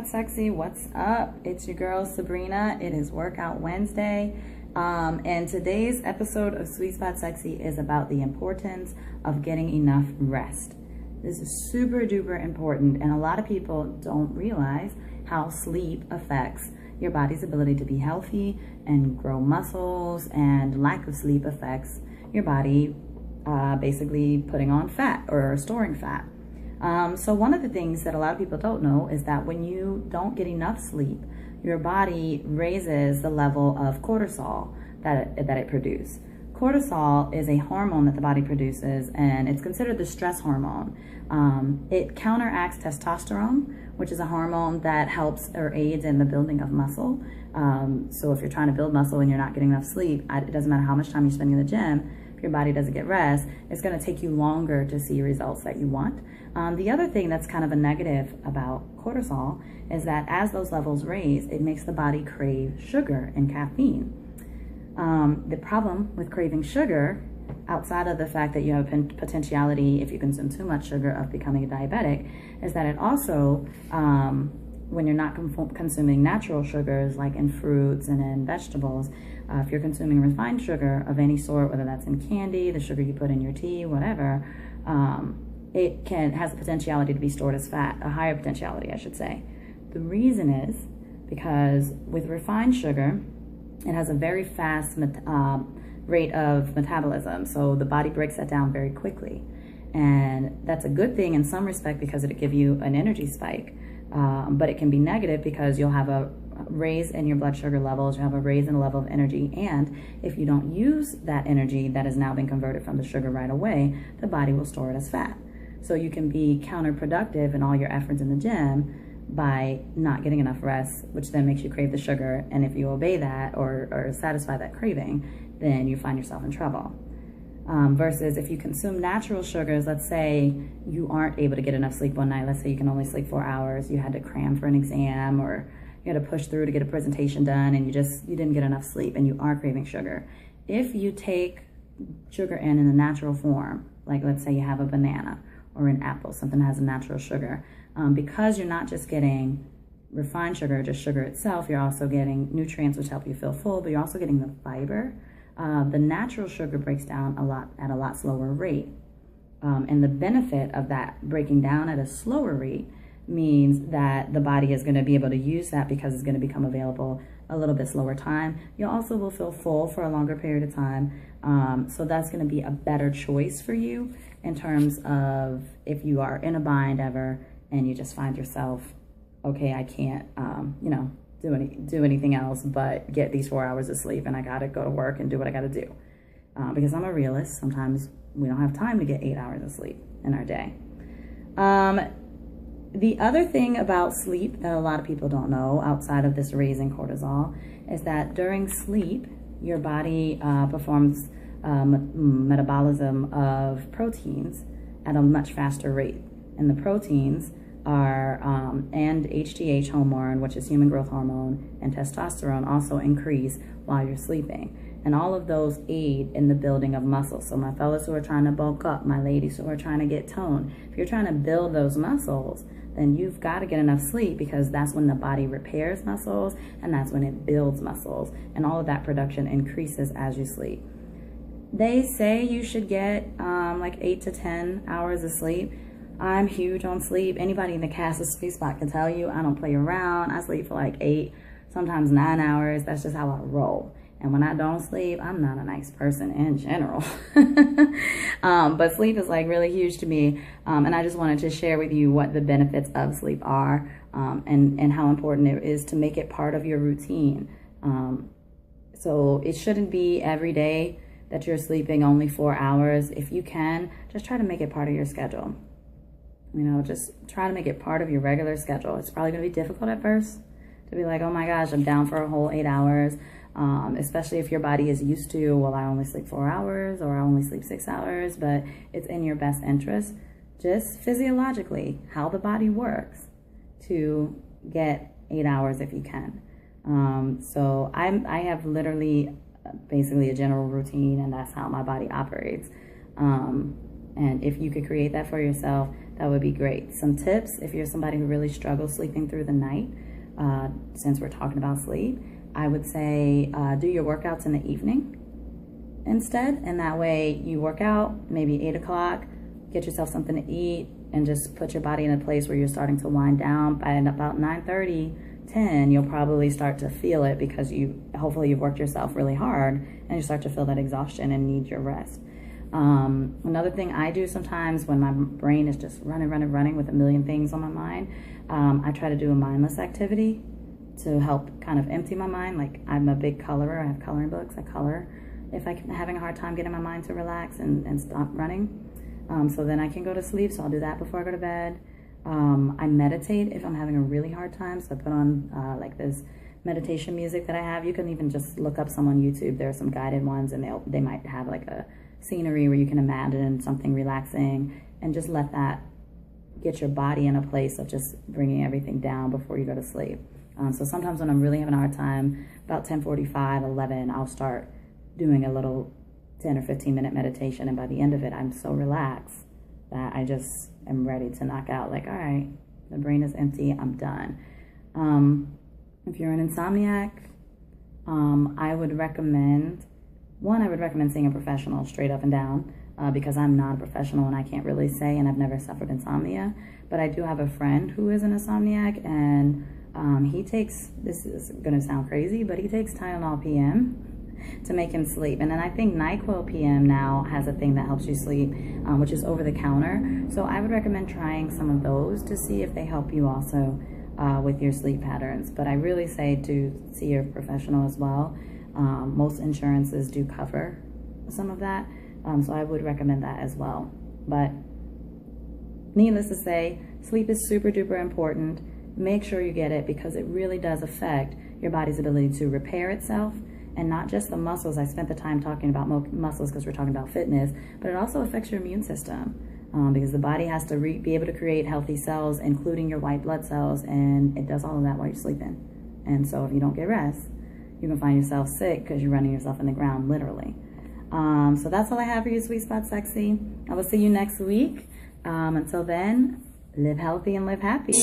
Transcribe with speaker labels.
Speaker 1: Spot Sexy, what's up? It's your girl Sabrina. It is Workout Wednesday. And today's episode of Sweet Spot Sexy is about the importance of getting enough rest. This is super duper important, and a lot of people don't realize how sleep affects your body's ability to be healthy and grow muscles, and lack of sleep affects your body basically putting on fat or storing fat. So one of the things that a lot of people don't know is that when you don't get enough sleep, your body raises the level of cortisol that it produces. Cortisol is a hormone that the body produces, and it's considered the stress hormone. It counteracts testosterone, which is a hormone that helps or aids in the building of muscle. So if you're trying to build muscle and you're not getting enough sleep, it doesn't matter how much time you're spending in the gym, if your body doesn't get rest, it's going to take you longer to see results that you want. The other thing that's kind of a negative about cortisol is that as those levels raise, it makes the body crave sugar and caffeine. The problem with craving sugar, outside of the fact that you have potentiality, if you consume too much sugar, of becoming a diabetic, is that it also, when you're not consuming natural sugars like in fruits and in vegetables, if you're consuming refined sugar of any sort, whether that's in candy, the sugar you put in your tea, whatever, it has the potentiality to be stored as fat, a higher potentiality, I should say. The reason is because with refined sugar, it has a very fast rate of metabolism, so the body breaks that down very quickly. And that's a good thing in some respect because it'll give you an energy spike, but it can be negative because you'll have a raise in your blood sugar levels, you have a raise in the level of energy, and if you don't use that energy that has now been converted from the sugar right away, the body will store it as fat. So you can be counterproductive in all your efforts in the gym by not getting enough rest, which then makes you crave the sugar. And if you obey that or satisfy that craving, then you find yourself in trouble. Versus if you consume natural sugars, let's say you aren't able to get enough sleep one night, let's say you can only sleep 4 hours, you had to cram for an exam, or you had to push through to get a presentation done, and you didn't get enough sleep and you are craving sugar. If you take sugar in a natural form, like let's say you have a banana or an apple, something that has a natural sugar, because you're not just getting refined sugar, just sugar itself, you're also getting nutrients which help you feel full, but you're also getting the fiber. The natural sugar breaks down at a lot slower rate. And the benefit of that breaking down at a slower rate means that the body is going to be able to use that because it's going to become available a little bit slower time. You also will feel full for a longer period of time. So that's going to be a better choice for you in terms of if you are in a bind ever and you just find yourself, okay, I can't, do anything else but get these 4 hours of sleep, and I got to go to work and do what I got to do. Because I'm a realist, sometimes we don't have time to get 8 hours of sleep in our day. The other thing about sleep that a lot of people don't know, outside of this raising cortisol, is that during sleep, your body performs metabolism of proteins at a much faster rate. And the proteins are, and HGH hormone, which is human growth hormone, and testosterone also increase while you're sleeping. And all of those aid in the building of muscle. So my fellas who are trying to bulk up, my ladies who are trying to get toned, if you're trying to build those muscles, then you've got to get enough sleep, because that's when the body repairs muscles and that's when it builds muscles. And all of that production increases as you sleep. They say you should get like 8 to 10 hours of sleep. I'm huge on sleep. Anybody in the cast of Sweet Spot can tell you I don't play around. I sleep for like 8, sometimes 9 hours. That's just how I roll. And when I don't sleep, I'm not a nice person in general. But sleep is like really huge to me. And I just wanted to share with you what the benefits of sleep are, and how important it is to make it part of your routine. So it shouldn't be every day that you're sleeping only 4 hours. If you can, just try to make it part of your schedule. Just try to make it part of your regular schedule. It's probably going to be difficult at first to be like, oh my gosh, I'm down for a whole 8 hours. Especially if your body is used to, well, I only sleep 4 hours or I only sleep 6 hours, but it's in your best interest, just physiologically, how the body works, to get 8 hours if you can. So I have literally basically a general routine, and that's how my body operates. And if you could create that for yourself, that would be great. Some tips, if you're somebody who really struggles sleeping through the night, since we're talking about sleep, I would say do your workouts in the evening instead. And that way you work out maybe 8 o'clock, get yourself something to eat, and just put your body in a place where you're starting to wind down. By about 9:30, 10, you'll probably start to feel it because hopefully you've worked yourself really hard and you start to feel that exhaustion and need your rest. Another thing I do sometimes when my brain is just running with a million things on my mind, I try to do a mindless activity to help kind of empty my mind. Like, I'm a big colorer. I have coloring books. I color if I'm having a hard time getting my mind to relax and stop running. So then I can go to sleep. So I'll do that before I go to bed. I meditate if I'm having a really hard time. So I put on like this meditation music that I have. You can even just look up some on YouTube. There are some guided ones, and they might have like a scenery where you can imagine something relaxing, and just let that get your body in a place of just bringing everything down before you go to sleep. So sometimes when I'm really having a hard time, about 10:45, 11, I'll start doing a little 10 or 15-minute meditation. And by the end of it, I'm so relaxed that I just am ready to knock out. Like, all right, the brain is empty, I'm done. If you're an insomniac, I would recommend seeing a professional straight up and down, because I'm not a professional and I can't really say, and I've never suffered insomnia. But I do have a friend who is an insomniac, and he takes, this is gonna sound crazy, but he takes Tylenol PM to make him sleep. And then I think NyQuil PM now has a thing that helps you sleep, which is over the counter. So I would recommend trying some of those to see if they help you also with your sleep patterns. But I really say to see your professional as well. Most insurances do cover some of that. So I would recommend that as well. But needless to say, sleep is super duper important. Make sure you get it, because it really does affect your body's ability to repair itself, and not just the muscles. I spent the time talking about muscles because we're talking about fitness, but it also affects your immune system, because the body has to be able to create healthy cells, including your white blood cells, and it does all of that while you're sleeping. And so if you don't get rest, you can find yourself sick because you're running yourself in the ground, literally. So that's all I have for you, Sweet Spot Sexy. I will see you next week. Until then, live healthy and live happy.